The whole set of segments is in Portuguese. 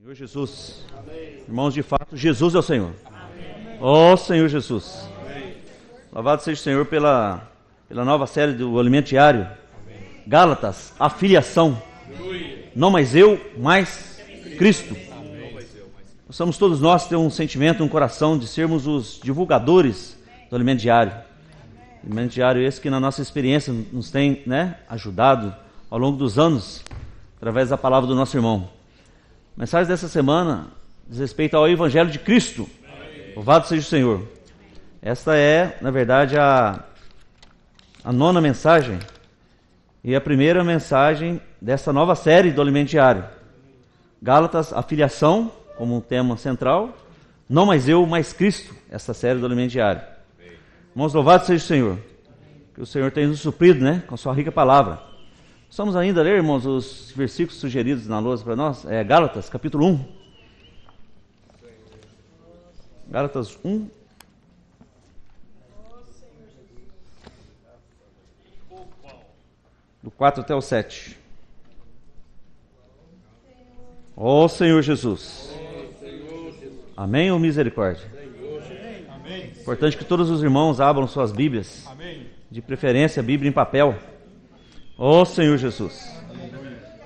Senhor Jesus. Amém. Irmãos, de fato, Jesus é o Senhor. Ó Senhor Jesus. Amém. Louvado seja o Senhor pela nova série do Alimento Diário. Amém. Gálatas, a filiação. Não mais eu, mas Cristo. Somos todos nós ter um sentimento, um coração de sermos os divulgadores do Alimento Diário. Alimento Diário esse que na nossa experiência nos tem ajudado ao longo dos anos, através da palavra do nosso irmão. A mensagem dessa semana diz respeito ao Evangelho de Cristo. Louvado seja o Senhor. Esta é, na verdade, a nona mensagem e a primeira mensagem dessa nova série do Alimento Diário. Gálatas, a filiação, como um tema central. Não mais eu, mas Cristo, essa série do Alimento Diário. Irmãos, louvado seja o Senhor. Que o Senhor tenha nos suprido, com a sua rica palavra. Estamos ainda a ler, irmãos, os versículos sugeridos na lousa para nós. Gálatas, capítulo 1. Gálatas 1. Do 4 até o 7. Ó Senhor Jesus. Amém ou misericórdia? Importante que todos os irmãos abram suas Bíblias. De preferência, a Bíblia em papel. Ó Senhor Jesus,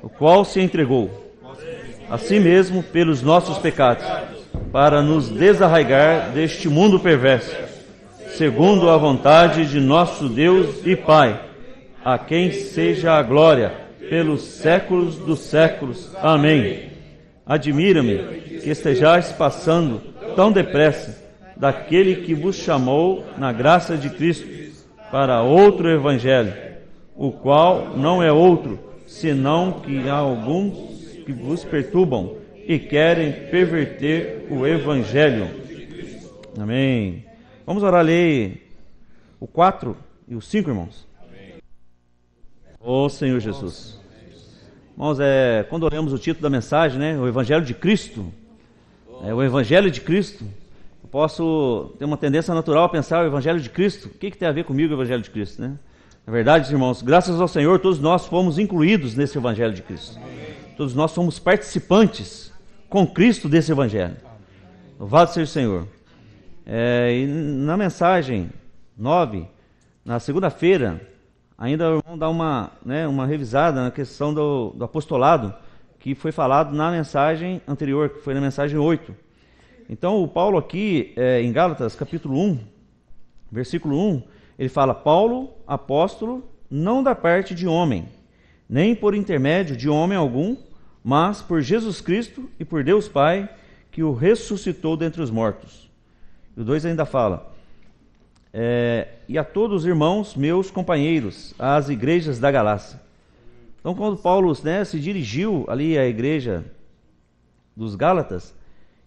o qual se entregou a si mesmo pelos nossos pecados, para nos desarraigar deste mundo perverso, segundo a vontade de nosso Deus e Pai, a quem seja a glória pelos séculos dos séculos. Amém. Admira-me que estejais passando tão depressa daquele que vos chamou na graça de Cristo para outro evangelho, o qual não é outro, senão que há alguns que vos perturbam e querem perverter o Evangelho. Amém. Vamos orar, ler o 4 e o 5, irmãos. Ó Senhor Jesus. Irmãos, quando olhamos o título da mensagem, o Evangelho de Cristo, o Evangelho de Cristo, eu posso ter uma tendência natural a pensar o Evangelho de Cristo. O que tem a ver comigo o Evangelho de Cristo, Na verdade, irmãos, graças ao Senhor, todos nós fomos incluídos nesse Evangelho de Cristo. Todos nós somos participantes com Cristo desse Evangelho. Louvado seja o Senhor. E na mensagem 9, na segunda-feira, ainda vamos dar uma revisada na questão do apostolado, que foi falado na mensagem anterior, que foi na mensagem 8. Então, o Paulo aqui, em Gálatas, capítulo 1, versículo 1, ele fala: Paulo, apóstolo, não da parte de homem, nem por intermédio de homem algum, mas por Jesus Cristo e por Deus Pai, que o ressuscitou dentre os mortos. E o 2 ainda fala: e a todos os irmãos, meus companheiros, às igrejas da Galácia. Então, quando Paulo se dirigiu ali à igreja dos Gálatas,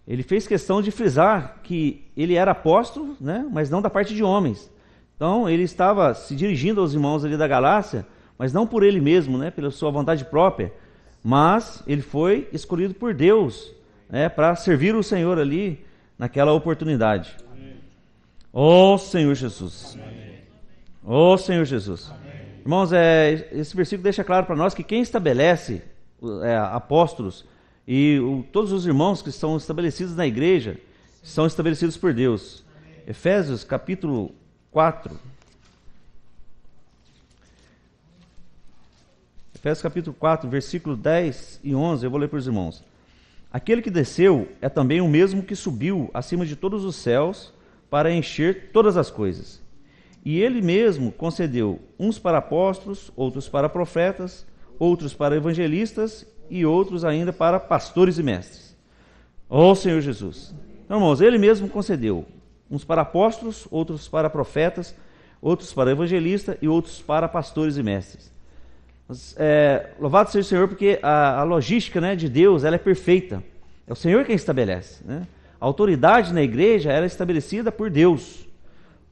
ele fez questão de frisar que ele era apóstolo, mas não da parte de homens. Então, ele estava se dirigindo aos irmãos ali da Galácia, mas não por ele mesmo, pela sua vontade própria, mas ele foi escolhido por Deus, para servir o Senhor ali naquela oportunidade. Ó Senhor Jesus. Ó Senhor Jesus. Amém. Irmãos, esse versículo deixa claro para nós que quem estabelece apóstolos e todos os irmãos que estão estabelecidos na igreja são estabelecidos por Deus. Efésios capítulo 4. Efésios capítulo 4, versículo 10 e 11, eu vou ler para os irmãos. Aquele que desceu é também o mesmo que subiu acima de todos os céus para encher todas as coisas. E ele mesmo concedeu uns para apóstolos, outros para profetas, outros para evangelistas e outros ainda para pastores e mestres. Ó Senhor Jesus. Então, irmãos, ele mesmo concedeu uns para apóstolos, outros para profetas, outros para evangelistas e outros para pastores e mestres. Mas, louvado seja o Senhor, porque a logística de Deus ela é perfeita. É o Senhor quem estabelece. A autoridade na igreja era estabelecida por Deus.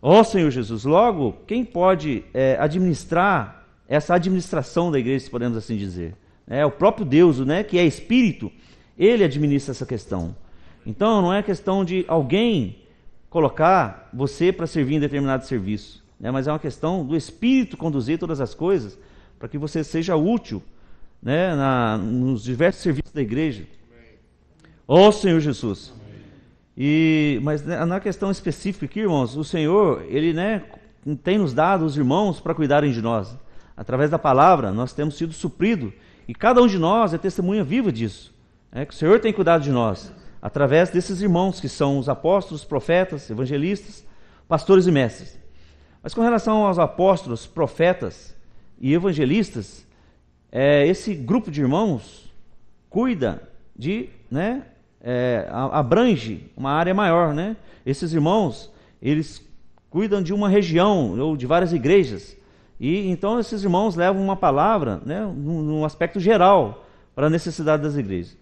Ó Senhor Jesus. Logo, quem pode administrar essa administração da igreja, se podemos assim dizer? É o próprio Deus, que é Espírito. Ele administra essa questão. Então, não é questão de alguém colocar você para servir em determinado serviço, mas é uma questão do Espírito conduzir todas as coisas para que você seja útil nos diversos serviços da igreja. Ó Senhor Jesus. Mas na questão específica aqui, irmãos, o Senhor, Ele, né, tem nos dado os irmãos para cuidarem de nós. Através da palavra, nós temos sido supridos. E cada um de nós é testemunha viva disso. Que o Senhor tem cuidado de nós. Através desses irmãos que são os apóstolos, profetas, evangelistas, pastores e mestres. Mas com relação aos apóstolos, profetas e evangelistas, esse grupo de irmãos cuida de, né, abrange uma área maior, né? Esses irmãos, eles cuidam de uma região ou de várias igrejas. E então esses irmãos levam uma palavra, né, num aspecto geral para a necessidade das igrejas.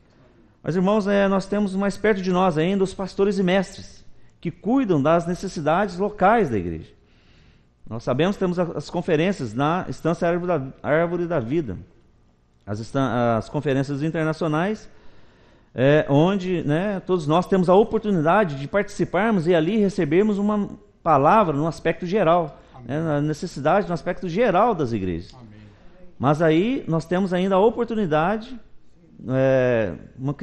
Mas, irmãos, nós temos mais perto de nós ainda os pastores e mestres, que cuidam das necessidades locais da igreja. Nós sabemos que temos as conferências na Estância Árvore da Vida, as conferências internacionais, onde, né, todos nós temos a oportunidade de participarmos e ali recebermos uma palavra no aspecto geral, né, na necessidade no aspecto geral das igrejas. Amém. Mas aí nós temos ainda a oportunidade, numa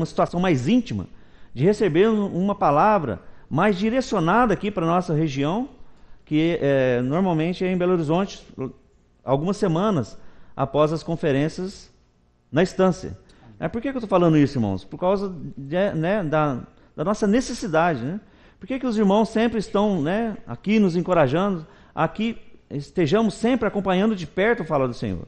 situação mais íntima, de receber uma palavra mais direcionada aqui para a nossa região, que normalmente é em Belo Horizonte, algumas semanas após as conferências na estância. Por que eu estou falando isso, irmãos? Por causa da nossa necessidade, né? Por que os irmãos sempre estão, né, aqui nos encorajando, aqui estejamos sempre acompanhando de perto a fala do Senhor?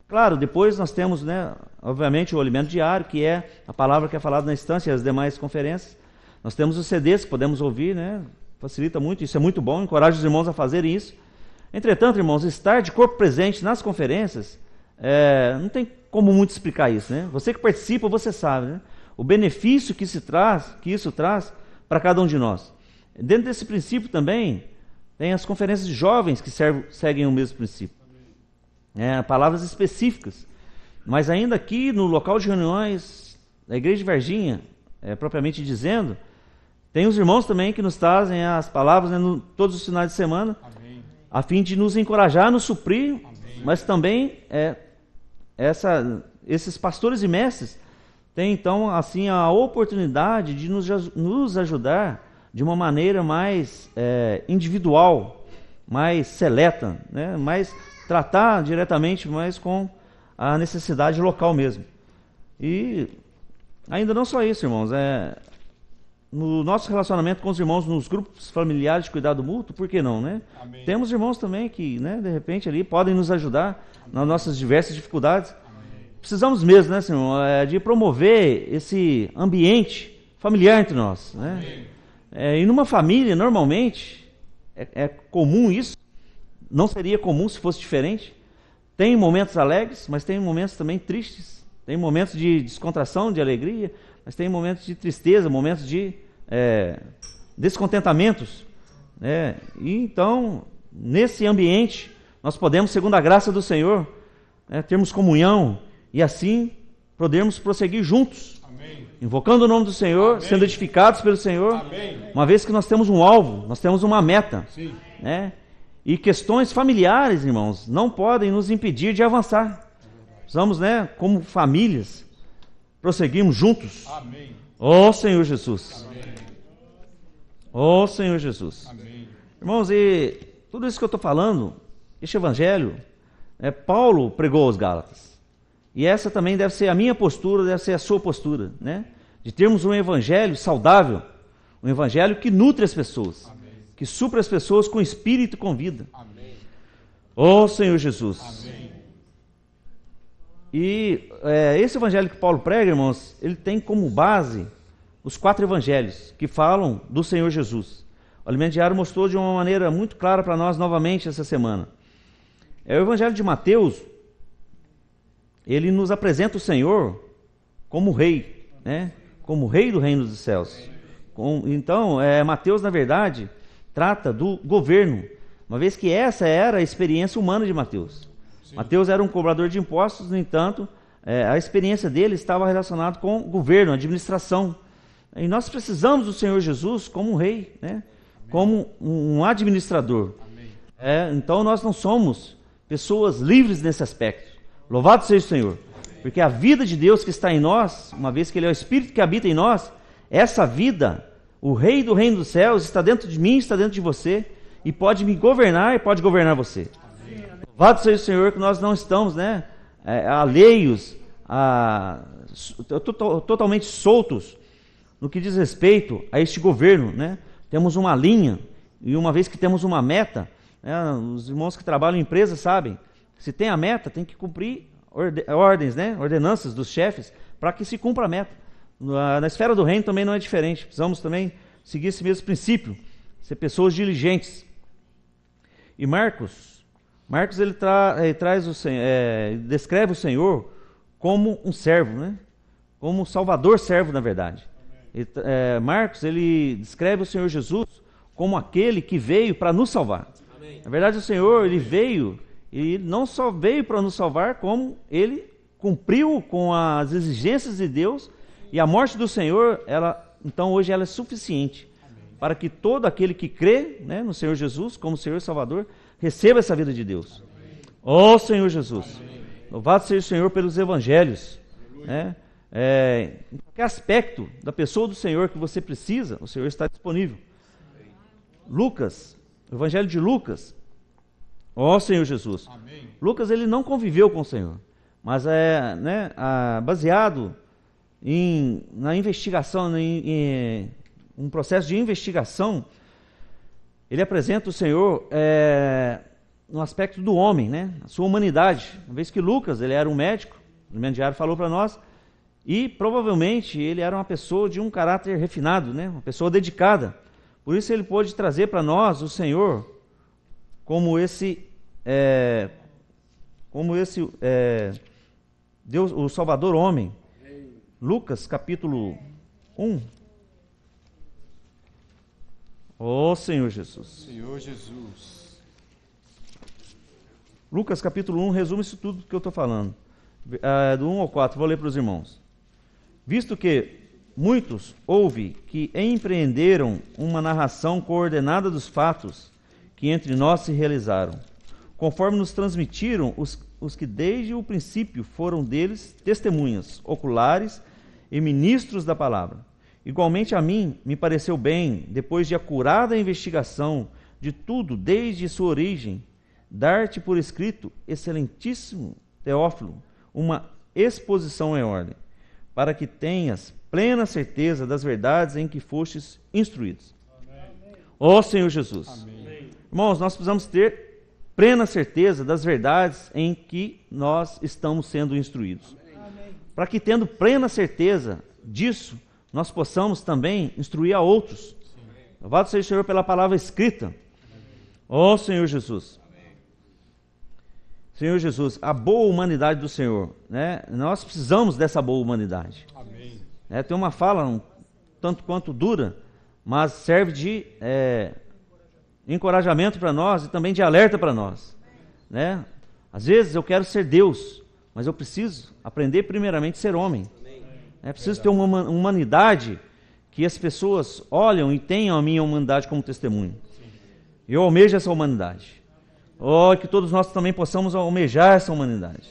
Claro, depois nós temos, né, obviamente, o alimento diário, que é a palavra que é falada na estância e as demais conferências. Nós temos os CDs que podemos ouvir, né? Facilita muito, isso é muito bom, encoraja os irmãos a fazerem isso. Entretanto, irmãos, estar de corpo presente nas conferências, não tem como muito explicar isso, né? Você que participa, você sabe, né? O benefício que isso traz para cada um de nós. Dentro desse princípio também, tem as conferências de jovens que seguem o mesmo princípio. Palavras específicas. Mas ainda aqui no local de reuniões da Igreja de Varginha, propriamente dizendo, tem os irmãos também que nos trazem as palavras, né, todos os finais de semana. Amém. A fim de nos encorajar, nos suprir. Amém. Mas também esses pastores e mestres têm então assim a oportunidade de nos ajudar de uma maneira mais individual, mais seleta, né, mais tratar diretamente mais com a necessidade local mesmo. E ainda não só isso, irmãos, no nosso relacionamento com os irmãos nos grupos familiares de cuidado mútuo, por que não, né? Amém. Temos irmãos também que, né, de repente ali podem nos ajudar. Amém. Nas nossas diversas dificuldades. Amém. Precisamos mesmo, né, Senhor, de promover esse ambiente familiar entre nós, né? E numa família, normalmente, é comum isso. Não seria comum se fosse diferente. Tem momentos alegres, mas tem momentos também tristes. Tem momentos de descontração, de alegria, mas tem momentos de tristeza, momentos de descontentamentos. E então, nesse ambiente, nós podemos, segundo a graça do Senhor, termos comunhão e assim podermos prosseguir juntos. Amém. Invocando o nome do Senhor, amém, sendo edificados pelo Senhor, amém, uma vez que nós temos um alvo, nós temos uma meta. Sim. Né? E questões familiares, irmãos, não podem nos impedir de avançar. Precisamos, né, como famílias, prosseguirmos juntos. Amém. Ó Senhor Jesus. Amém. Ó Senhor Jesus. Amém. Irmãos, e tudo isso que eu estou falando, este evangelho, Paulo pregou aos Gálatas. E essa também deve ser a minha postura, deve ser a sua postura, né? De termos um evangelho saudável, um evangelho que nutre as pessoas. Amém. Que supra as pessoas com espírito e com vida. Amém. Ó Senhor Jesus. Amém. E esse evangelho que Paulo prega, irmãos, ele tem como base os 4 evangelhos que falam do Senhor Jesus. O Alimento Diário mostrou de uma maneira muito clara para nós novamente essa semana. O evangelho de Mateus, ele nos apresenta o Senhor como rei, né? Como rei do reino dos céus. Então, Mateus, na verdade, trata do governo, uma vez que essa era a experiência humana de Mateus. Sim. Mateus era um cobrador de impostos, no entanto, a experiência dele estava relacionada com governo, administração. E nós precisamos do Senhor Jesus como um rei, né? Amém. Como um administrador. Então nós não somos pessoas livres nesse aspecto. Louvado seja o Senhor. Amém. Porque a vida de Deus que está em nós, uma vez que Ele é o Espírito que habita em nós, essa vida, o Rei do Reino dos Céus, está dentro de mim, está dentro de você, e pode me governar e pode governar você. Louvado seja o Senhor que nós não estamos, alheios, totalmente soltos no que diz respeito a este governo, Temos uma linha, e uma vez que temos uma meta, os irmãos que trabalham em empresa sabem, se tem a meta, tem que cumprir ordens, ordenanças dos chefes, para que se cumpra a meta. Na esfera do reino também não é diferente, precisamos também seguir esse mesmo princípio, ser pessoas diligentes. E Marcos ele descreve o Senhor como um servo, como um salvador servo, na verdade. Marcos, ele descreve o Senhor Jesus como aquele que veio para nos salvar. Amém. Na verdade, o Senhor, ele veio, e não só veio para nos salvar, como ele cumpriu com as exigências de Deus, e a morte do Senhor, então hoje ela é suficiente. Amém. Para que todo aquele que crê no Senhor Jesus, como Senhor e Salvador, receba essa vida de Deus. Ó Senhor Jesus, amém. Louvado seja o Senhor pelos evangelhos, em qualquer aspecto da pessoa do Senhor que você precisa, o Senhor está disponível. Lucas, o Evangelho de Lucas, ó Senhor Jesus. Amém. Lucas, ele não conviveu com o Senhor, mas baseado na investigação, em um processo de investigação, ele apresenta o Senhor no aspecto do homem, a sua humanidade. Uma vez que Lucas, ele era um médico, o irmão Diário falou para nós, e provavelmente ele era uma pessoa de um caráter refinado, uma pessoa dedicada. Por isso ele pôde trazer para nós o Senhor como esse Deus, o Salvador homem. Lucas capítulo 1. Ó Senhor Jesus. Senhor Jesus. Lucas capítulo 1 resume isso tudo que eu estou falando. Do 1 ao 4, vou ler para os irmãos. Visto que muitos houve que empreenderam uma narração coordenada dos fatos que entre nós se realizaram, conforme nos transmitiram os que desde o princípio foram deles testemunhas oculares e ministros da palavra. Igualmente a mim me pareceu bem, depois de acurada investigação de tudo desde sua origem, dar-te por escrito, excelentíssimo Teófilo, uma exposição em ordem, para que tenhas plena certeza das verdades em que fostes instruídos. Ó Senhor Jesus. Amém. Irmãos, nós precisamos ter plena certeza das verdades em que nós estamos sendo instruídos. Amém. Para que, tendo plena certeza disso, nós possamos também instruir a outros. Louvado seja o Senhor pela palavra escrita. Ó Senhor Jesus. Senhor Jesus, a boa humanidade do Senhor, nós precisamos dessa boa humanidade. Amém. Tem uma fala um tanto quanto dura, mas serve de encorajamento para nós e também de alerta para nós. Às vezes eu quero ser Deus, mas eu preciso aprender primeiramente a ser homem. Preciso ter uma humanidade que as pessoas olham e tenham a minha humanidade como testemunho. Eu almejo essa humanidade. Que todos nós também possamos almejar essa humanidade.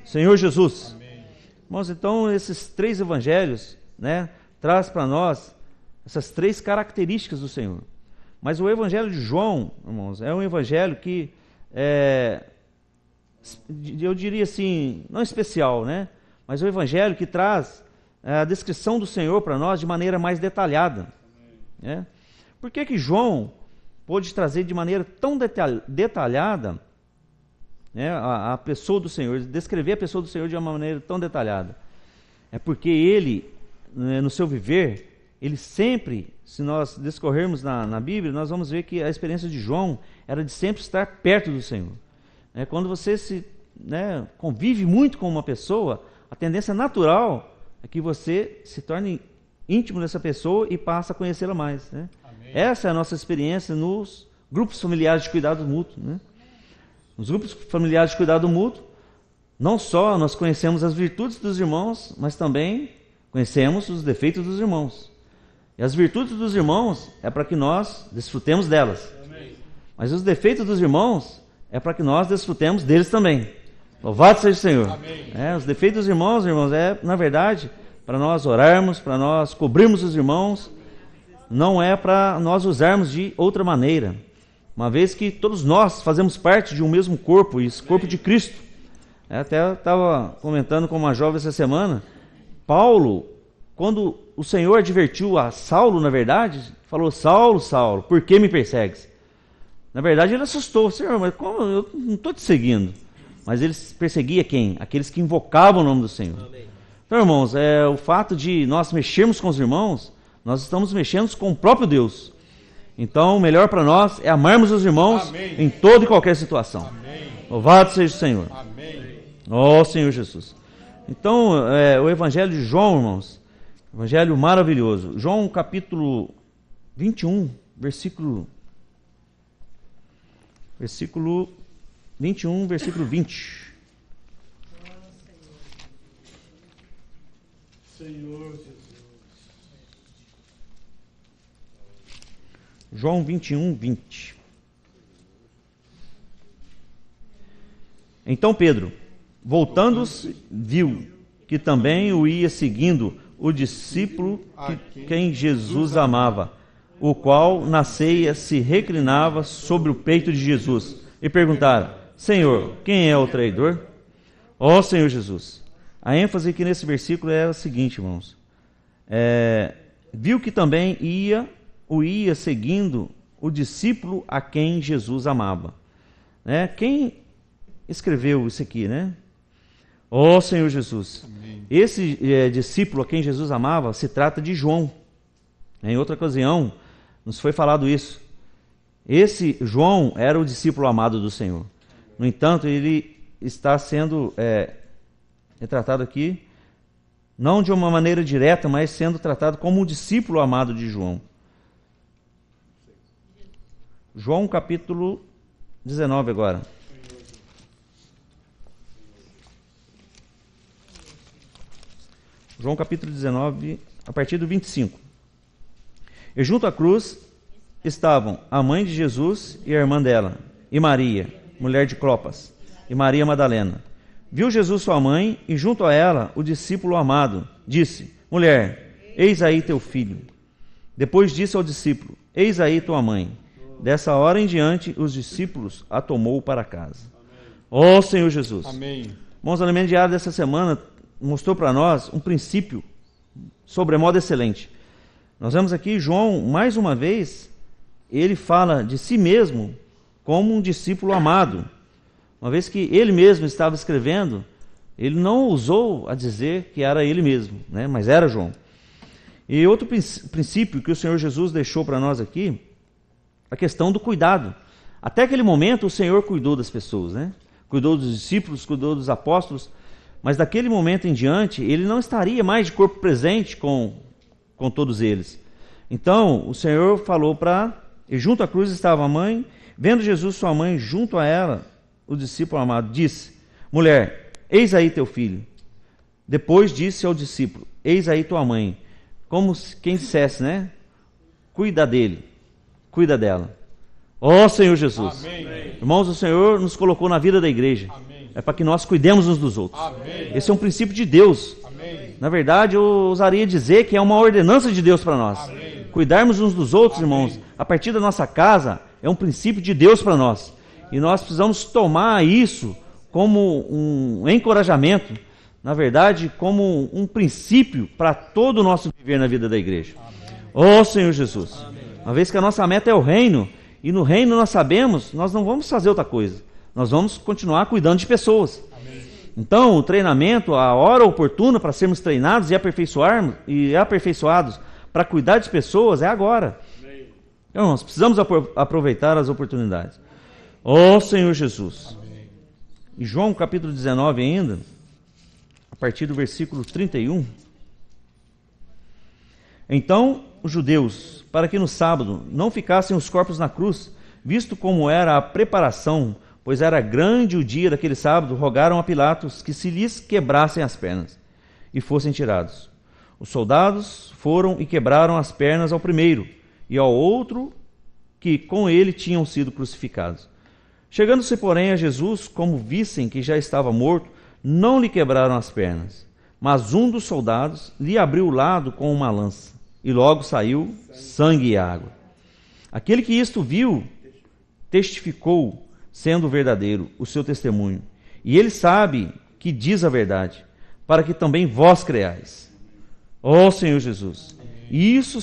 Senhor Jesus. Amém. Irmãos, então esses 3 evangelhos, traz para nós essas 3 características do Senhor. Mas o evangelho de João, irmãos, é um evangelho que eu diria assim, não especial, mas o evangelho que traz a descrição do Senhor para nós de maneira mais detalhada. Por que João pôde trazer de maneira tão detalhada a pessoa do Senhor, descrever a pessoa do Senhor de uma maneira tão detalhada? É porque ele, no seu viver, ele sempre, se nós discorrermos na Bíblia, nós vamos ver que a experiência de João era de sempre estar perto do Senhor. Quando você convive muito com uma pessoa, a tendência natural é que você se torne íntimo dessa pessoa e passa a conhecê-la mais. Essa é a nossa experiência nos grupos familiares de cuidado mútuo. Nos grupos familiares de cuidado mútuo, não só nós conhecemos as virtudes dos irmãos, mas também conhecemos os defeitos dos irmãos. E as virtudes dos irmãos é para que nós desfrutemos delas. Amém. Mas os defeitos dos irmãos é para que nós desfrutemos deles também. Louvado seja o Senhor. Os defeitos dos irmãos, na verdade, para nós orarmos, para nós cobrirmos os irmãos, não é para nós usarmos de outra maneira. Uma vez que todos nós fazemos parte de um mesmo corpo, esse corpo de Cristo. Até estava comentando com uma jovem essa semana, Paulo, quando o Senhor advertiu a Saulo, na verdade, falou: Saulo, Saulo, por que me persegues? Na verdade ele assustou: Senhor, mas como? Eu não estou te seguindo. Mas ele perseguia quem? Aqueles que invocavam o nome do Senhor. Amém. Então, irmãos, o fato de nós mexermos com os irmãos, nós estamos mexendo com o próprio Deus. Então, o melhor para nós é amarmos os irmãos. Amém. Em toda e qualquer situação. Amém. Louvado seja o Senhor. Amém. Ó Senhor Jesus. Então, o Evangelho de João, irmãos, Evangelho maravilhoso. João capítulo 21, versículo 21, versículo 20. Senhor Jesus. João 21, 20. Então Pedro, voltando-se, viu que também o ia seguindo o discípulo quem Jesus amava, o qual na ceia se reclinava sobre o peito de Jesus, e perguntaram: Senhor, quem é o traidor? Ó Senhor Jesus. A ênfase aqui nesse versículo é a seguinte, irmãos. Viu que também o ia seguindo o discípulo a quem Jesus amava. Quem escreveu isso aqui, né? Ó Senhor Jesus. Amém. Esse discípulo a quem Jesus amava se trata de João. Em outra ocasião, nos foi falado isso. Esse João era o discípulo amado do Senhor. No entanto, ele está sendo retratado aqui, não de uma maneira direta, mas sendo tratado como um discípulo amado de João. João capítulo 19 agora. João capítulo 19, a partir do 25. E junto à cruz estavam a mãe de Jesus e a irmã dela, e Maria, mulher de Clopas, e Maria Madalena. Viu Jesus sua mãe, e junto a ela o discípulo amado. Disse: Mulher, eis aí teu filho. Depois disse ao discípulo: Eis aí tua mãe. Dessa hora em diante, os discípulos a tomou para casa. Ó Senhor Jesus. Amém. Irmãos, o alimento diário dessa semana mostrou para nós um princípio sobremodo excelente. Nós vemos aqui João, mais uma vez, ele fala de si mesmo como um discípulo amado. Uma vez que ele mesmo estava escrevendo, ele não ousou a dizer que era ele mesmo, né? Mas era João. E outro princípio que o Senhor Jesus deixou para nós aqui, a questão do cuidado. Até aquele momento o Senhor cuidou das pessoas, né? Cuidou dos discípulos, cuidou dos apóstolos, mas daquele momento em diante ele não estaria mais de corpo presente com todos eles. Então o Senhor falou e junto à cruz estava a mãe. Vendo Jesus sua mãe junto a ela, o discípulo amado disse: Mulher, eis aí teu filho. Depois disse ao discípulo: Eis aí tua mãe. Como quem dissesse, né? Cuida dele, cuida dela. Ó Senhor Jesus. Amém. Irmãos, o Senhor nos colocou na vida da igreja. Amém. É para que nós cuidemos uns dos outros. Amém. Esse é um princípio de Deus. Amém. Na verdade, eu ousaria dizer que é uma ordenança de Deus para nós. Amém. Cuidarmos uns dos outros, amém, irmãos, a partir da nossa casa, é um princípio de Deus para nós. E nós precisamos tomar isso como um encorajamento, na verdade, como um princípio para todo o nosso viver na vida da igreja. Ó Senhor Jesus. Amém. Uma vez que a nossa meta é o reino, e no reino nós sabemos, nós não vamos fazer outra coisa. Nós vamos continuar cuidando de pessoas. Amém. Então, o treinamento, a hora oportuna para sermos treinados e aperfeiçoados para cuidar de pessoas é agora. Amém. Então, nós precisamos aproveitar as oportunidades. Ó Senhor Jesus. Amém. E João capítulo 19 ainda, a partir do versículo 31. Então os judeus, para que no sábado não ficassem os corpos na cruz, visto como era a preparação, pois era grande o dia daquele sábado, rogaram a Pilatos que se lhes quebrassem as pernas e fossem tirados. Os soldados foram e quebraram as pernas ao primeiro e ao outro que com ele tinham sido crucificados. Chegando-se, porém, a Jesus, como vissem que já estava morto, não lhe quebraram as pernas. Mas um dos soldados lhe abriu o lado com uma lança, e logo saiu sangue e água. Aquele que isto viu, testificou, sendo verdadeiro, o seu testemunho. E ele sabe que diz a verdade, para que também vós creais. Ó Senhor Jesus, isso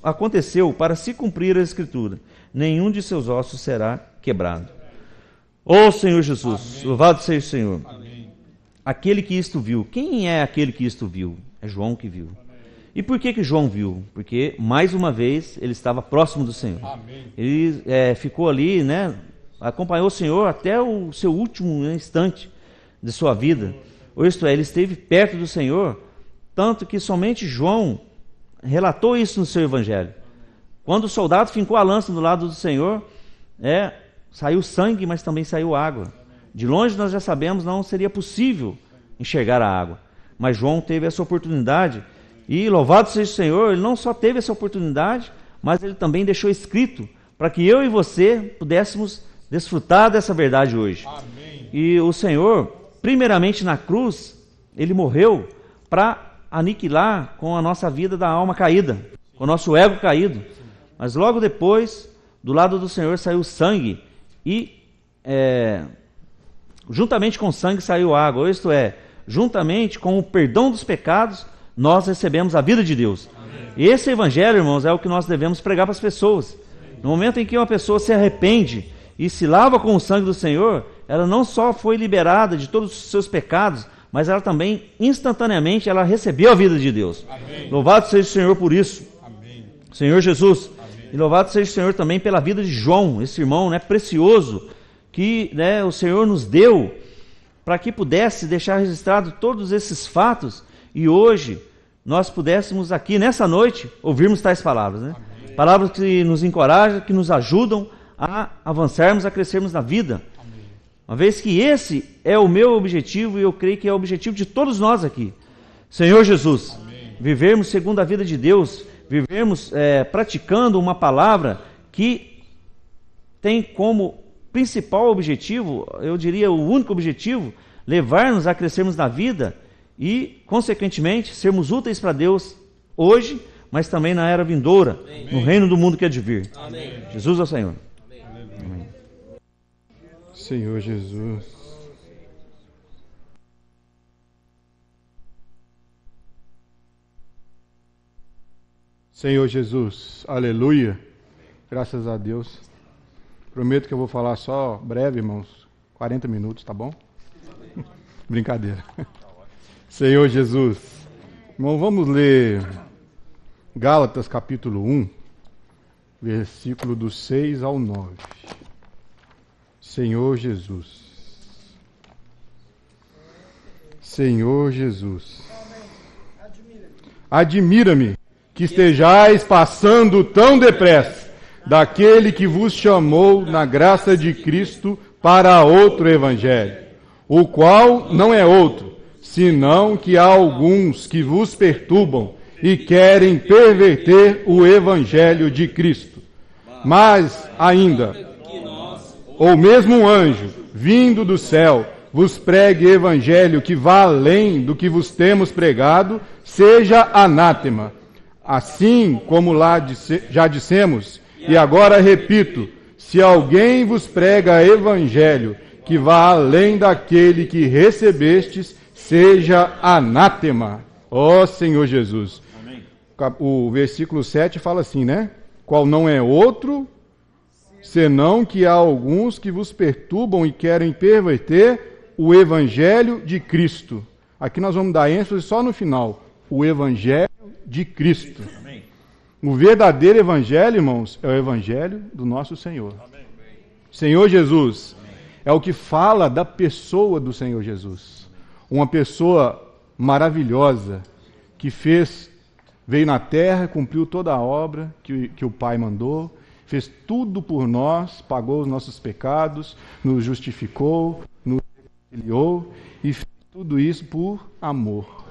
aconteceu para se cumprir a Escritura. Nenhum de seus ossos será quebrado. Ó Senhor Jesus, amém. Louvado seja o Senhor. Amém. Aquele que isto viu. Quem é aquele que isto viu? É João que viu. Amém. E por que João viu? Porque, mais uma vez, ele estava próximo do Senhor. Amém. Ele ficou ali, né? Acompanhou o Senhor até o seu último instante de sua vida. Ou isto é, ele esteve perto do Senhor, tanto que somente João relatou isso no seu evangelho. Quando o soldado fincou a lança do lado do Senhor, saiu sangue, mas também saiu água. De longe nós já sabemos, não seria possível enxergar a água. Mas João teve essa oportunidade, e louvado seja o Senhor, ele não só teve essa oportunidade, mas ele também deixou escrito para que eu e você pudéssemos desfrutar dessa verdade hoje. Amém. E o Senhor, primeiramente na cruz, ele morreu para aniquilar com a nossa vida da alma caída, com o nosso ego caído. Mas logo depois, do lado do Senhor saiu sangue e juntamente com o sangue saiu água. Isto é, juntamente com o perdão dos pecados, nós recebemos a vida de Deus. Amém. E esse evangelho, irmãos, é o que nós devemos pregar para as pessoas. No momento em que uma pessoa se arrepende e se lava com o sangue do Senhor, ela não só foi liberada de todos os seus pecados, mas ela também, instantaneamente, ela recebeu a vida de Deus. Amém. Louvado seja o Senhor por isso. Amém. Senhor Jesus. Amém. E louvado seja o Senhor também pela vida de João, esse irmão, né, precioso, que, né, o Senhor nos deu para que pudesse deixar registrado todos esses fatos e hoje nós pudéssemos aqui, nessa noite, ouvirmos tais palavras. Né? Palavras que nos encorajam, que nos ajudam a avançarmos, a crescermos na vida. Uma vez que esse é o meu objetivo, e eu creio que é o objetivo de todos nós aqui. Senhor Jesus, amém. Vivermos segundo a vida de Deus, vivermos praticando uma palavra que tem como principal objetivo, eu diria o único objetivo, levar-nos a crescermos na vida e, consequentemente, sermos úteis para Deus hoje, mas também na era vindoura, amém. No reino do mundo que há de vir. Amém. Jesus é o Senhor. Amém. Senhor Jesus. Senhor Jesus, aleluia, graças a Deus. Prometo que eu vou falar só breve, irmãos, 40 minutos, tá bom? Brincadeira. Senhor Jesus, irmão, vamos ler Gálatas capítulo 1, versículo do 6 ao 9. Senhor Jesus. Senhor Jesus. Admira-me que estejais passando tão depressa daquele que vos chamou na graça de Cristo para outro evangelho, o qual não é outro, senão que há alguns que vos perturbam e querem perverter o evangelho de Cristo. Mas ainda, ou mesmo um anjo, vindo do céu, vos pregue evangelho que vá além do que vos temos pregado, seja anátema. Assim como lá já dissemos, e agora repito, se alguém vos prega evangelho que vá além daquele que recebestes, seja anátema. Ó Senhor Jesus. Amém. O versículo 7 fala assim, né? Qual não é outro, senão que há alguns que vos perturbam e querem perverter o evangelho de Cristo. Aqui nós vamos dar ênfase só no final. O evangelho de Cristo. Amém. O verdadeiro evangelho, irmãos, é o evangelho do nosso Senhor. Amém. Senhor Jesus. Amém. É o que fala da pessoa do Senhor Jesus. Uma pessoa maravilhosa que veio na terra, cumpriu toda a obra que o Pai mandou, fez tudo por nós, pagou os nossos pecados, nos justificou, nos reconciliou e fez tudo isso por amor.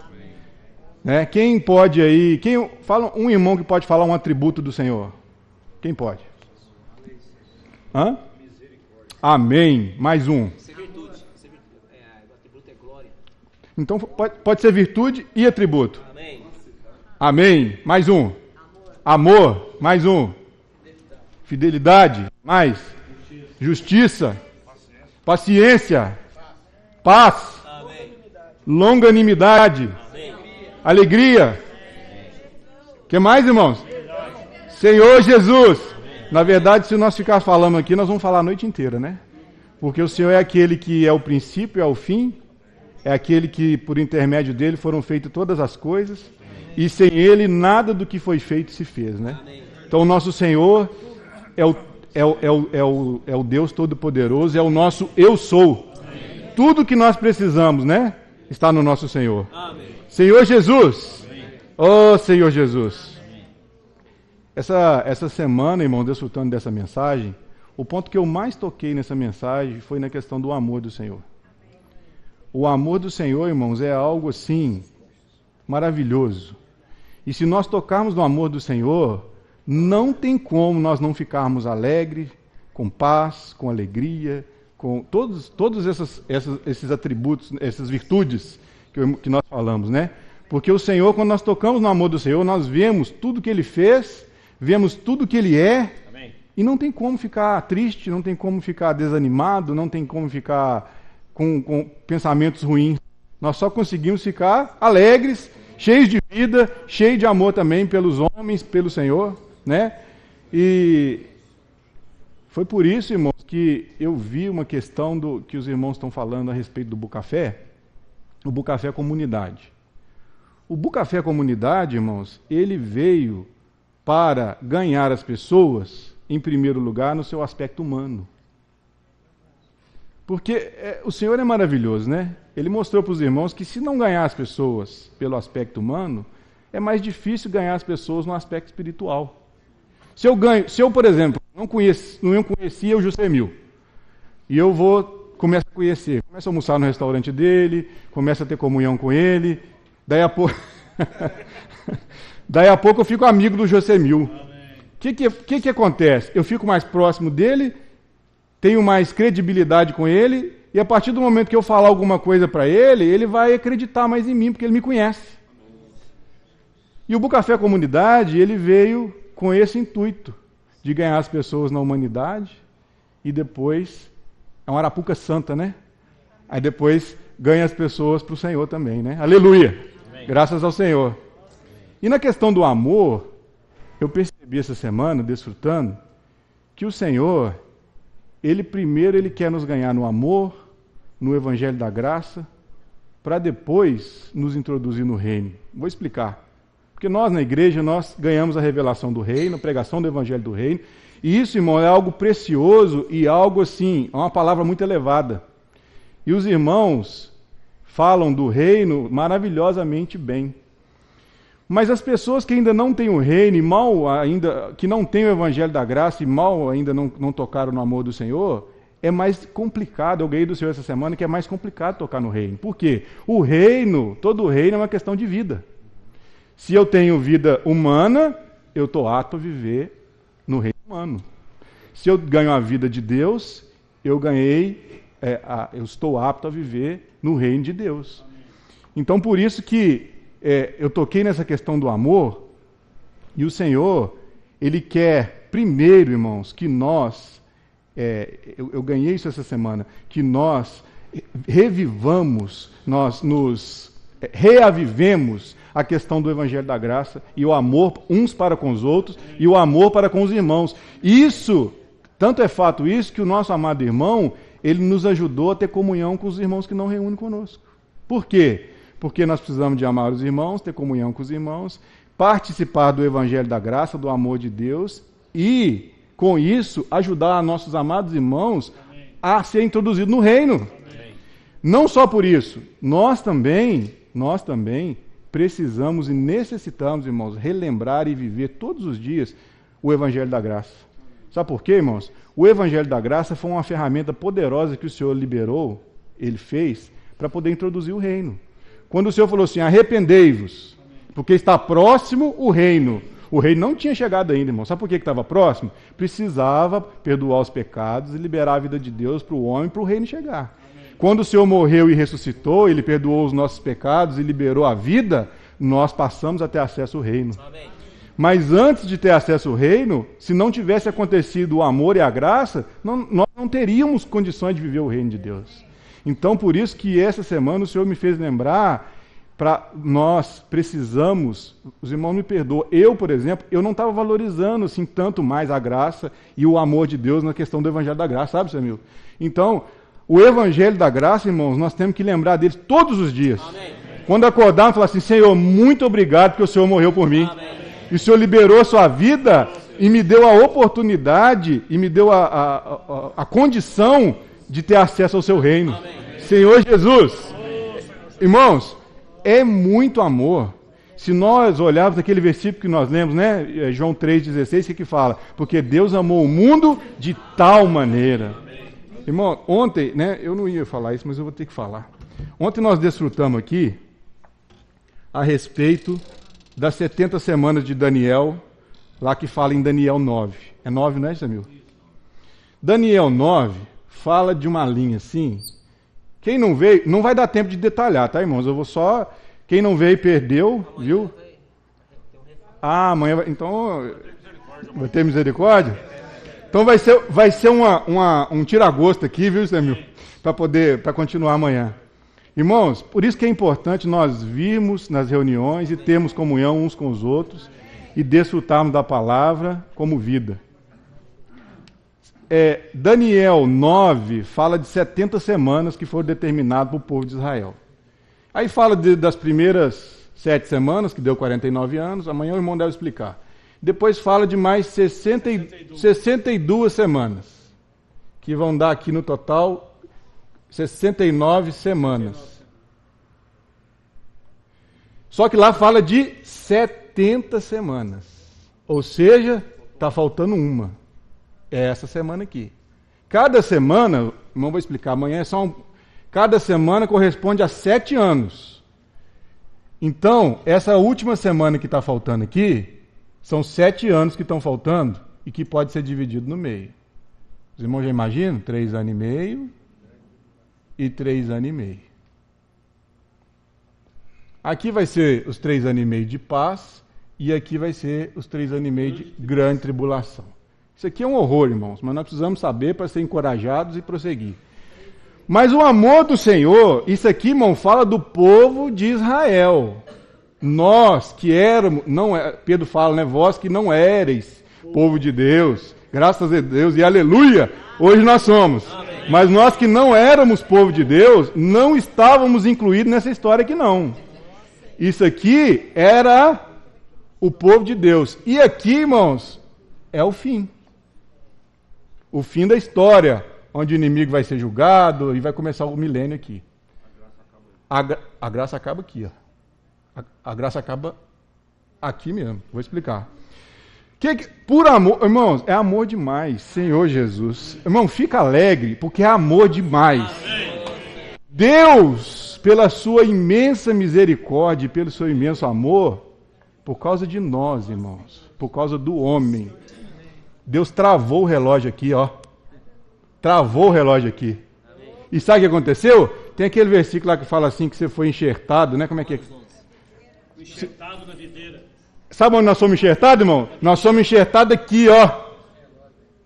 Né? Quem fala um irmão que pode falar um atributo do Senhor? Quem pode? Hã? Amém. Mais um. Ser virtude. O atributo é glória. Então pode ser virtude e atributo. Amém. Amém. Mais um. Amor. Mais um. Fidelidade. Mais. Justiça. Paciência. Paz. Amém. Longanimidade. Amém. Alegria. O que mais, irmãos? Senhor Jesus. Na verdade, se nós ficarmos falando aqui, nós vamos falar a noite inteira, né? Porque o Senhor é aquele que é o princípio, é o fim, é aquele que, por intermédio dele, foram feitas todas as coisas, e sem ele, nada do que foi feito se fez, né? Então, o nosso Senhor é o Deus Todo-Poderoso, é o nosso Eu Sou. Tudo que nós precisamos, né? Está no nosso Senhor. Senhor Jesus. Oh, Senhor Jesus. Essa semana, irmão, desfrutando dessa mensagem, o ponto que eu mais toquei nessa mensagem foi na questão do amor do Senhor. O amor do Senhor, irmãos, é algo assim maravilhoso. E se nós tocarmos no amor do Senhor, não tem como nós não ficarmos alegres, com paz, com alegria, com todos esses atributos, essas virtudes que nós falamos, né? Porque o Senhor, quando nós tocamos no amor do Senhor, nós vemos tudo que Ele fez, vemos tudo que Ele é. Amém. E não tem como ficar triste, não tem como ficar desanimado, não tem como ficar com pensamentos ruins. Nós só conseguimos ficar alegres, cheios de vida, cheios de amor também pelos homens, pelo Senhor, né? E foi por isso, irmãos, que eu vi uma questão que os irmãos estão falando a respeito do Bucafé, o Bucafé Comunidade. O Bucafé Comunidade, irmãos, ele veio para ganhar as pessoas, em primeiro lugar, no seu aspecto humano. Porque o Senhor é maravilhoso, né? Ele mostrou para os irmãos que se não ganhar as pessoas pelo aspecto humano, é mais difícil ganhar as pessoas no aspecto espiritual. Se eu, por exemplo, não conhecia o Jusemil, e eu começo a conhecer, começo a almoçar no restaurante dele, começo a ter comunhão com ele, daí a pouco eu fico amigo do Jusemil. O que acontece? Eu fico mais próximo dele, tenho mais credibilidade com ele, e a partir do momento que eu falar alguma coisa para ele, ele vai acreditar mais em mim, porque ele me conhece. E o Bucafé Comunidade, ele veio com esse intuito de ganhar as pessoas na humanidade e depois, é uma arapuca santa, né? Aí depois ganha as pessoas para o Senhor também, né? Aleluia! Amém. Graças ao Senhor. E na questão do amor, eu percebi essa semana, desfrutando, que o Senhor, Ele quer nos ganhar no amor, no Evangelho da Graça, para depois nos introduzir no reino. Vou explicar. Porque nós, na igreja, nós ganhamos a revelação do reino, a pregação do Evangelho do reino, e isso, irmão, é algo precioso e algo assim, é uma palavra muito elevada. E os irmãos falam do reino maravilhosamente bem. Mas as pessoas que ainda não têm o reino, que não têm o Evangelho da Graça e mal ainda não tocaram no amor do Senhor, é mais complicado. Eu ganhei do Senhor essa semana que é mais complicado tocar no reino. Por quê? Todo o reino é uma questão de vida. Se eu tenho vida humana, eu estou apto a viver no reino humano. Se eu ganho a vida de Deus, eu estou apto a viver no reino de Deus. Então, por isso que eu toquei nessa questão do amor, e o Senhor, Ele quer, primeiro, irmãos, que nós, eu ganhei isso essa semana, que nós revivamos, nós nos reavivemos a questão do Evangelho da Graça e o amor uns para com os outros e o amor para com os irmãos. Isso, tanto é fato isso, que o nosso amado irmão, ele nos ajudou a ter comunhão com os irmãos que não reúnem conosco. Por quê? Porque nós precisamos de amar os irmãos, ter comunhão com os irmãos, participar do Evangelho da Graça, do amor de Deus e, com isso, ajudar nossos amados irmãos a ser introduzidos no reino. Não só por isso, nós também precisamos e necessitamos, irmãos, relembrar e viver todos os dias o Evangelho da Graça. Sabe por quê, irmãos? O Evangelho da Graça foi uma ferramenta poderosa que o Senhor liberou, Ele fez, para poder introduzir o reino. Quando o Senhor falou assim, arrependei-vos, porque está próximo o reino. O reino não tinha chegado ainda, irmão. Sabe por que estava próximo? Precisava perdoar os pecados e liberar a vida de Deus para o homem, para o reino chegar. Quando o Senhor morreu e ressuscitou, Ele perdoou os nossos pecados e liberou a vida, nós passamos a ter acesso ao reino. Amém. Mas antes de ter acesso ao reino, se não tivesse acontecido o amor e a graça, nós não teríamos condições de viver o reino de Deus. Então, por isso que essa semana o Senhor me fez lembrar, nós precisamos, os irmãos me perdoam, eu, por exemplo, eu não estava valorizando assim, tanto mais a graça e o amor de Deus na questão do Evangelho da Graça, sabe, Samil? Então, o Evangelho da Graça, irmãos, nós temos que lembrar deles todos os dias. Amém. Quando acordarmos, falar assim, Senhor, muito obrigado porque o Senhor morreu por mim. Amém. E o Senhor liberou a sua vida e me deu a oportunidade e me deu a condição de ter acesso ao seu reino. Amém. Senhor Jesus, irmãos, é muito amor. Se nós olharmos aquele versículo que nós lemos, né, João 3,16, que fala, porque Deus amou o mundo de tal maneira. Irmão, ontem, né, eu não ia falar isso, mas eu vou ter que falar. Ontem nós desfrutamos aqui a respeito das 70 semanas de Daniel, lá que fala em Daniel 9. É 9, não é, Jamil? Daniel 9 fala de uma linha assim. Quem não veio, não vai dar tempo de detalhar, tá, irmãos? Eu vou só... Quem não veio perdeu, viu? Ah, amanhã vai... Então, vai ter misericórdia? Então vai ser um tira-gosto aqui, viu, Jamil? Para continuar amanhã. Irmãos, por isso que é importante nós virmos nas reuniões e termos comunhão uns com os outros e desfrutarmos da palavra como vida. Daniel 9 fala de 70 semanas que foram determinadas para o povo de Israel. Aí fala das primeiras 7 semanas, que deu 49 anos, amanhã o irmão deve explicar. Depois fala de mais 62 semanas, que vão dar aqui no total 69 semanas. Só que lá fala de 70 semanas. Ou seja, está faltando uma. É essa semana aqui. Cada semana, irmão, vou explicar, amanhã é só cada semana corresponde a 7 anos. Então, essa última semana que está faltando aqui, são 7 anos que estão faltando e que pode ser dividido no meio. Os irmãos já imaginam? 3 anos e meio e 3 anos e meio. Aqui vai ser os 3 anos e meio de paz e aqui vai ser os 3 anos e meio de grande tribulação. Isso aqui é um horror, irmãos, mas nós precisamos saber para ser encorajados e prosseguir. Mas o amor do Senhor, isso aqui, irmão, fala do povo de Israel. Nós que éramos, Pedro fala, né? Vós que não éreis povo de Deus, graças a Deus e aleluia, hoje nós somos. Amém. Mas nós que não éramos povo de Deus, não estávamos incluídos nessa história aqui não. Isso aqui era o povo de Deus. E aqui, irmãos, é o fim. O fim da história, onde o inimigo vai ser julgado e vai começar o milênio aqui. A graça acaba aqui, ó. A graça acaba aqui mesmo. Vou explicar. Por amor, irmãos, é amor demais, Senhor Jesus. Irmão, fica alegre, porque é amor demais. Deus, pela sua imensa misericórdia e pelo seu imenso amor, por causa de nós, irmãos, por causa do homem, Deus travou o relógio aqui, ó. Travou o relógio aqui. E sabe o que aconteceu? Tem aquele versículo lá que fala assim, que você foi enxertado, né? Como é que é? Enxertado na videira. Sabe onde nós somos enxertados, irmão? Nós somos enxertados aqui, ó.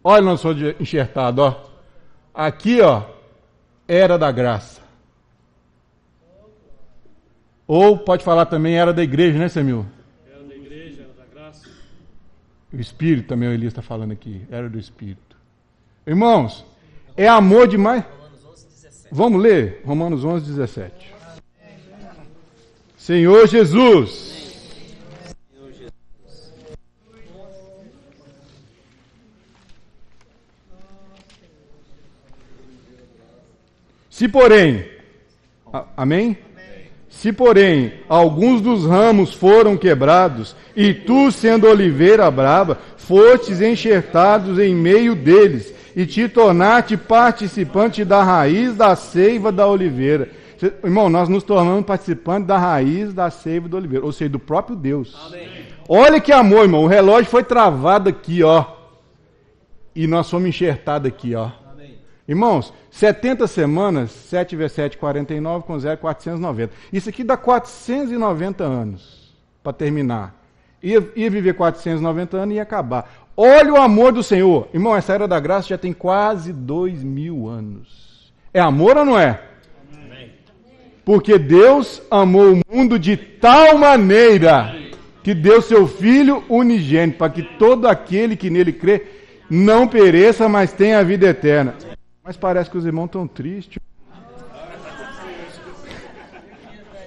Olha, nós somos enxertados, ó. Aqui, ó, era da graça. Ou pode falar também, era da igreja, né, Samil? Era da igreja, era da graça. O Espírito também, o Elias está falando aqui. Era do Espírito. Irmãos, é amor demais. Vamos ler? Romanos 11, 17. Senhor Jesus. Se porém, amém? Se porém alguns dos ramos foram quebrados, e tu, sendo oliveira brava, fostes enxertados em meio deles, e te tornaste participante da raiz da seiva da oliveira, Irmão, nós nos tornamos participantes da raiz da seiva do oliveiro, ou seja, do próprio Deus. Olha que amor, irmão. O relógio foi travado aqui, ó. E nós fomos enxertados aqui, ó. Irmãos, 70 semanas, 7 vezes 7, 49, com 0, 490. Isso aqui dá 490 anos para terminar. Ia viver 490 anos e ia acabar. Olha o amor do Senhor. Irmão, essa era da graça já tem quase 2000 anos. É amor ou não é? Amém. Porque Deus amou o mundo de tal maneira que deu seu Filho unigênito, para que todo aquele que nele crê não pereça, mas tenha a vida eterna. Mas parece que os irmãos estão tristes.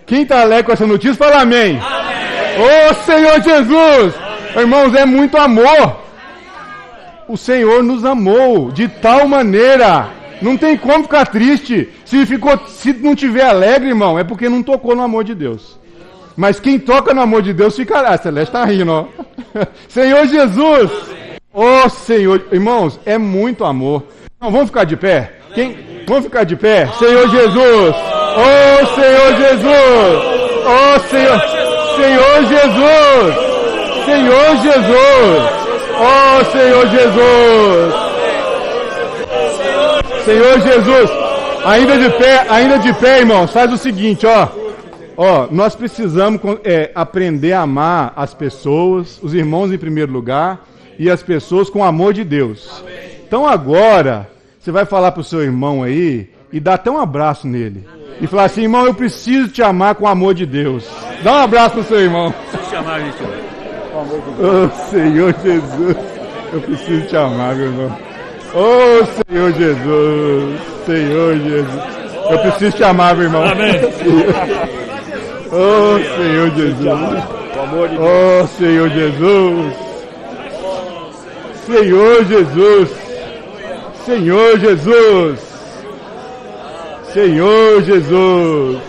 Quem está alegre com essa notícia, fala amém. Ô Senhor Jesus! Irmãos, é muito amor. O Senhor nos amou de tal maneira. Não tem como ficar triste. Se não tiver alegre, irmão, é porque não tocou no amor de Deus. Mas quem toca no amor de Deus ficará. A Celeste está rindo, ó. Senhor Jesus! Ô Senhor, irmãos, é muito amor. Não, vamos ficar de pé? Vamos ficar de pé? Senhor Jesus! Ô Senhor Jesus! Ô Senhor! Senhor Jesus! Senhor Jesus! Ô Senhor Jesus! Senhor Jesus! Ainda de pé, irmãos, faz o seguinte, ó. Ó, nós precisamos aprender a amar as pessoas, os irmãos em primeiro lugar, e as pessoas com o amor de Deus. Então agora, você vai falar para o seu irmão aí e dar até um abraço nele. E falar assim, irmão, eu preciso te amar com o amor de Deus. Dá um abraço para o seu irmão. Preciso te amar, gente. Oh, Senhor Jesus, eu preciso te amar, meu irmão. Oh, Senhor Jesus, Senhor Jesus. Eu preciso te amar, meu irmão. Amém. Oh, Senhor Jesus. Oh, Senhor Jesus. Senhor Jesus. Senhor Jesus. Senhor Jesus.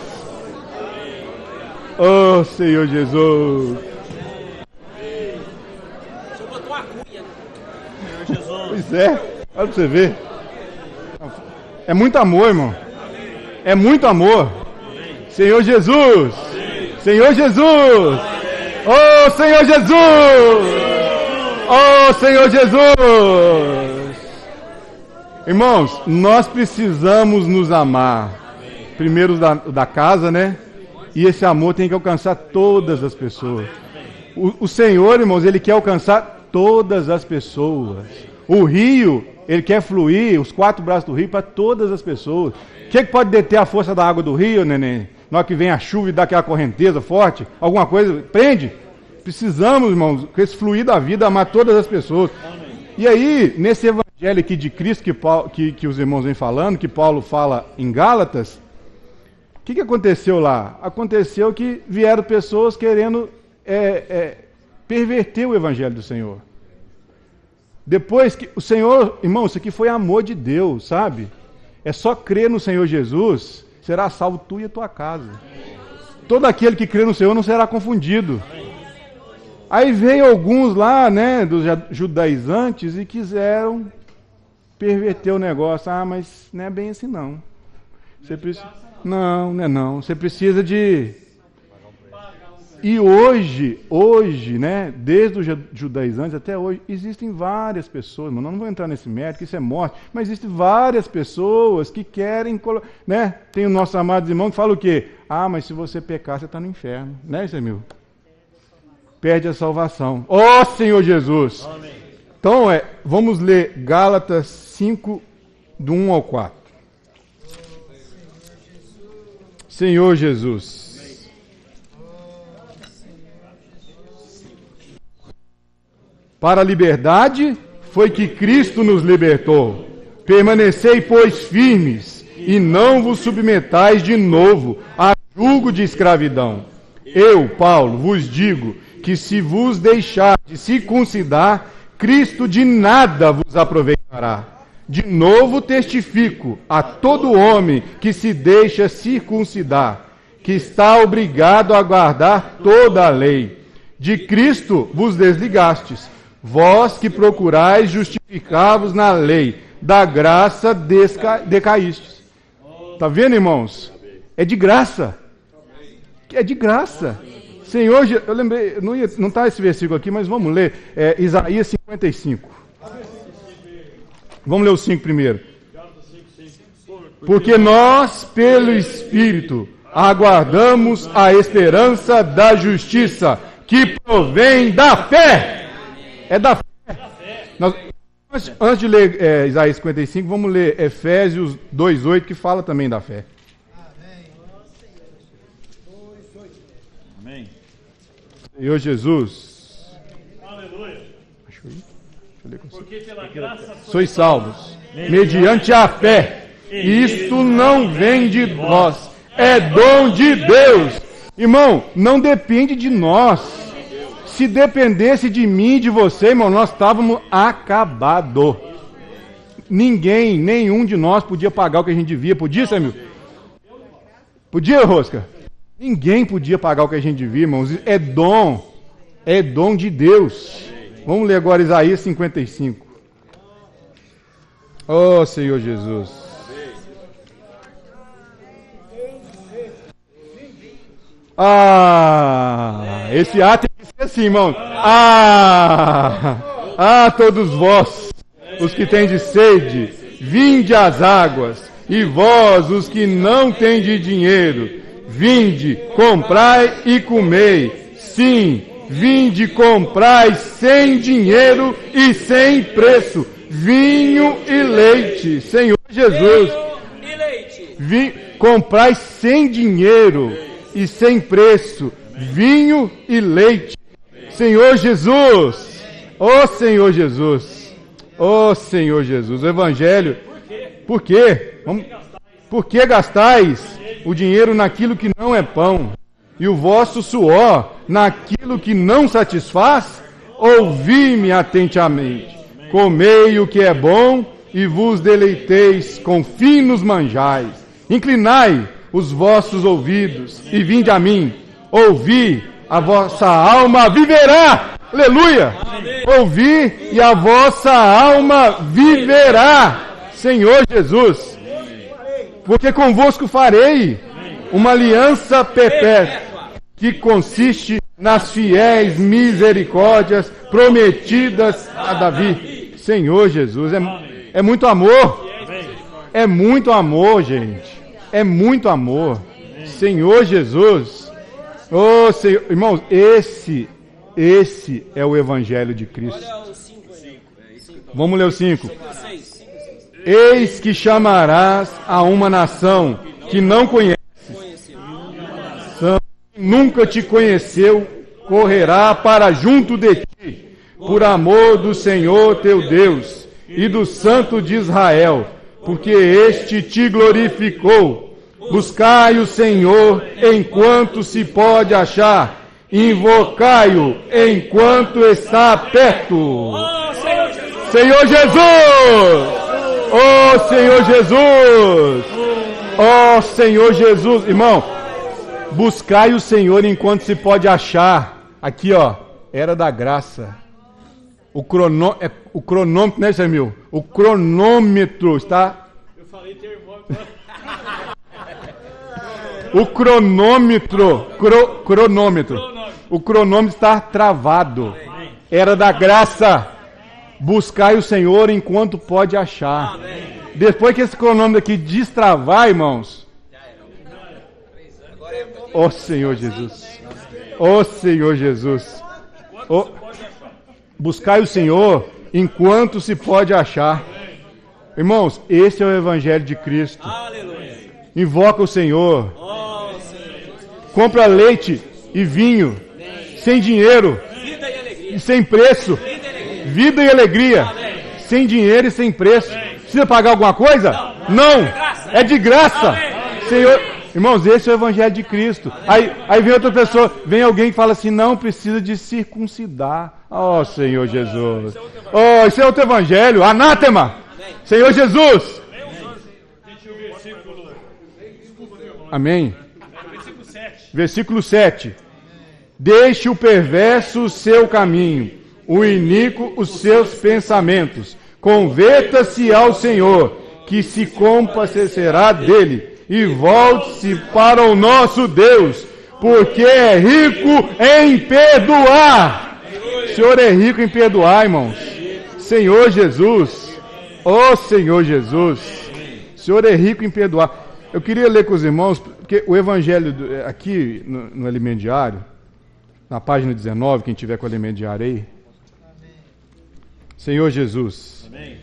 Oh, Senhor Jesus. Pois é, olha pra você ver. É muito amor, irmão. É muito amor. Senhor Jesus. Senhor Jesus. Oh, Senhor Jesus. Oh, Senhor Jesus. Irmãos, nós precisamos nos amar. Primeiro da casa, né? E esse amor tem que alcançar todas as pessoas. O Senhor, irmãos, Ele quer alcançar todas as pessoas. O rio, Ele quer fluir, os 4 braços do rio, para todas as pessoas. O que pode deter a força da água do rio, neném? Na hora que vem a chuva e dá aquela correnteza forte, alguma coisa, prende. Precisamos, irmãos, com esse fluir da vida, amar todas as pessoas. E aí, nesse evangelho aqui de Cristo que os irmãos vêm falando, que Paulo fala em Gálatas, o que aconteceu lá? Aconteceu que vieram pessoas querendo perverter o evangelho do Senhor. Depois que o Senhor, irmão, isso aqui foi amor de Deus, sabe? É só crer no Senhor Jesus, será salvo tu e a tua casa. Todo aquele que crê no Senhor não será confundido. Aí veio alguns lá, né, dos judaizantes e quiseram perverter o negócio. Ah, mas não é bem assim não. Você precisa... Não, não é não. Você precisa de... E hoje, né, desde os judaizantes até hoje, existem várias pessoas, mano, não vou entrar nesse mérito, isso é morte, mas existem várias pessoas que querem, né, tem o nosso amado irmão que fala o quê? Ah, mas se você pecar, você está no inferno, né, Semil? Perde a salvação. Ó Senhor Jesus! Amém. Então, vamos ler Gálatas 5, do 1 ao 4. Senhor Jesus. Para a liberdade foi que Cristo nos libertou. Permanecei, pois, firmes, e não vos submetais de novo a jugo de escravidão. Eu, Paulo, vos digo que se vos deixar de circuncidar, Cristo de nada vos aproveitará. De novo testifico a todo homem que se deixa circuncidar, que está obrigado a guardar toda a lei. De Cristo vos desligastes, vós que procurais justificar-vos na lei, da graça decaístes. Está vendo, irmãos? É de graça. É de graça. Senhor, eu lembrei, não está esse versículo aqui, mas vamos ler. Isaías 55. Vamos ler o 5 primeiro. Porque nós, pelo Espírito, aguardamos a esperança da justiça, que provém da fé. É da fé. Antes de ler Isaías 55, vamos ler Efésios 2:8, que fala também da fé. Amém. Senhor Jesus. Aleluia. Porque pela graça Sois salvos, mediante a fé. Isto não vem de nós, é dom de Deus. Irmão, não depende de nós. Se dependesse de mim e de você, irmão, nós estávamos acabados. Ninguém, nenhum de nós podia pagar o que a gente devia. Podia, Samuel? Podia, Rosca? Ninguém podia pagar o que a gente devia, irmãos. É dom de Deus. Vamos ler agora Isaías 55. Oh, Senhor Jesus. Esse ato tem que ser assim, irmão. Todos vós, os que têm de sede, vinde às águas, e vós, os que não têm de dinheiro, vinde, comprai e comei. Sim, vinde, comprai sem dinheiro e sem preço, vinho e leite. Senhor Jesus, comprai sem dinheiro e sem preço, vinho e leite. Senhor Jesus, ó Senhor Jesus, ó Senhor Jesus, o Evangelho. Por quê? Por que gastais o dinheiro naquilo que não é pão, e o vosso suor naquilo que não satisfaz? Ouvi-me atentamente, comei o que é bom, e vos deleiteis com finos manjares. Inclinai os vossos ouvidos, e vinde a mim. Ouvi, a vossa alma viverá. Aleluia! Ouvi, e a vossa alma viverá. Senhor Jesus, porque convosco farei uma aliança perpétua, que consiste nas fiéis misericórdias prometidas a Davi. Senhor Jesus, é muito amor. É muito amor, gente. É muito amor. Senhor Jesus. Oh, Senhor. Irmãos, esse é o Evangelho de Cristo. Vamos ler o 5. Eis que chamarás a uma nação que não conhece, nunca te conheceu, correrá para junto de ti, por amor do Senhor teu Deus e do Santo de Israel, porque este te glorificou. Buscai o Senhor enquanto se pode achar, invocai-o enquanto está perto. Senhor Jesus! Oh Senhor Jesus! Oh Senhor Jesus! Irmão, buscai o Senhor enquanto se pode achar. Aqui, ó, era da graça. O cronômetro, né, Samuel? O cronômetro está... Eu falei termômetro. O cronômetro está travado. Era da graça. Buscai o Senhor enquanto pode achar. Depois que esse cronômetro aqui destravar, irmãos. Ó Senhor Jesus. Ó Senhor Jesus. Buscai o Senhor enquanto se pode achar. Irmãos, esse é o Evangelho de Cristo. Invoca o Senhor. Compra leite e vinho, sem dinheiro e sem preço. Vida e alegria, sem dinheiro e sem preço. Precisa pagar alguma coisa? Não, é de graça. Senhor, irmãos, esse é o Evangelho de Cristo. Aí vem outra pessoa, vem alguém que fala assim, não precisa de circuncidar. Oh Senhor Jesus, oh, esse é outro Evangelho, anátema. Senhor Jesus. Amém. Versículo 7. Deixe o perverso o seu caminho, o iníquo os seus pensamentos. Converta-se ao Senhor, que se compadecerá dele, e volte-se para o nosso Deus, porque é rico em perdoar. O Senhor é rico em perdoar, irmãos. Senhor Jesus, ó Senhor Jesus, o Senhor é rico em perdoar. Eu queria ler com os irmãos, porque o Evangelho aqui no Alimento Diário, na página 19, quem tiver com o Alimento Diário aí. Senhor Jesus. Amém.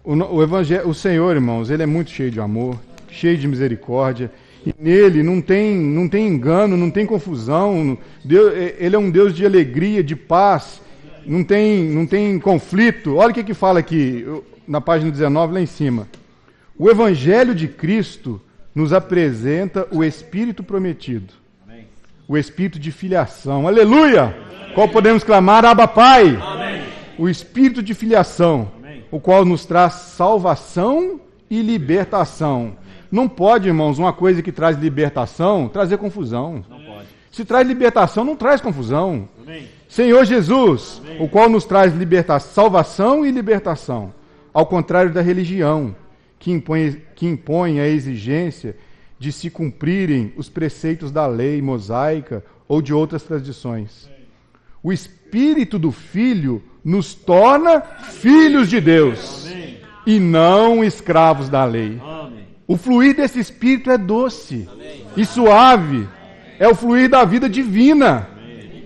O Evangelho, o Senhor, irmãos, Ele é muito cheio de amor, cheio de misericórdia, e nele não tem engano, não tem confusão. Deus, Ele é um Deus de alegria, de paz, não tem conflito. Olha o que fala aqui, na página 19, lá em cima. O Evangelho de Cristo nos apresenta o Espírito prometido, amém, o Espírito de filiação. Aleluia! Qual podemos clamar? Abba Pai! Amém. O Espírito de filiação, amém, o qual nos traz salvação e libertação. Não pode, irmãos, uma coisa que traz libertação trazer confusão. Não pode. Se traz libertação, não traz confusão. Amém. Senhor Jesus, amém, o qual nos traz salvação e libertação, ao contrário da religião, que impõe a exigência de se cumprirem os preceitos da lei mosaica ou de outras tradições. O Espírito do Filho nos torna filhos de Deus, amém, e não escravos da lei. Amém. O fluir desse Espírito é doce, amém, e suave, é o fluir da vida divina, amém,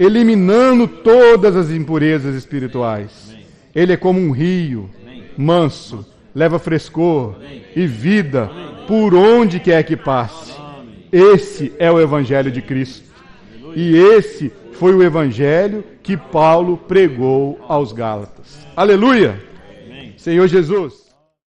eliminando todas as impurezas espirituais. Amém. Ele é como um rio, amém, manso, leva frescor, amém, e vida, amém, por onde quer que passe. Amém. Esse é o Evangelho de Cristo. Aleluia. E esse foi o Evangelho que Paulo pregou aos Gálatas. Aleluia! Amém. Senhor Jesus.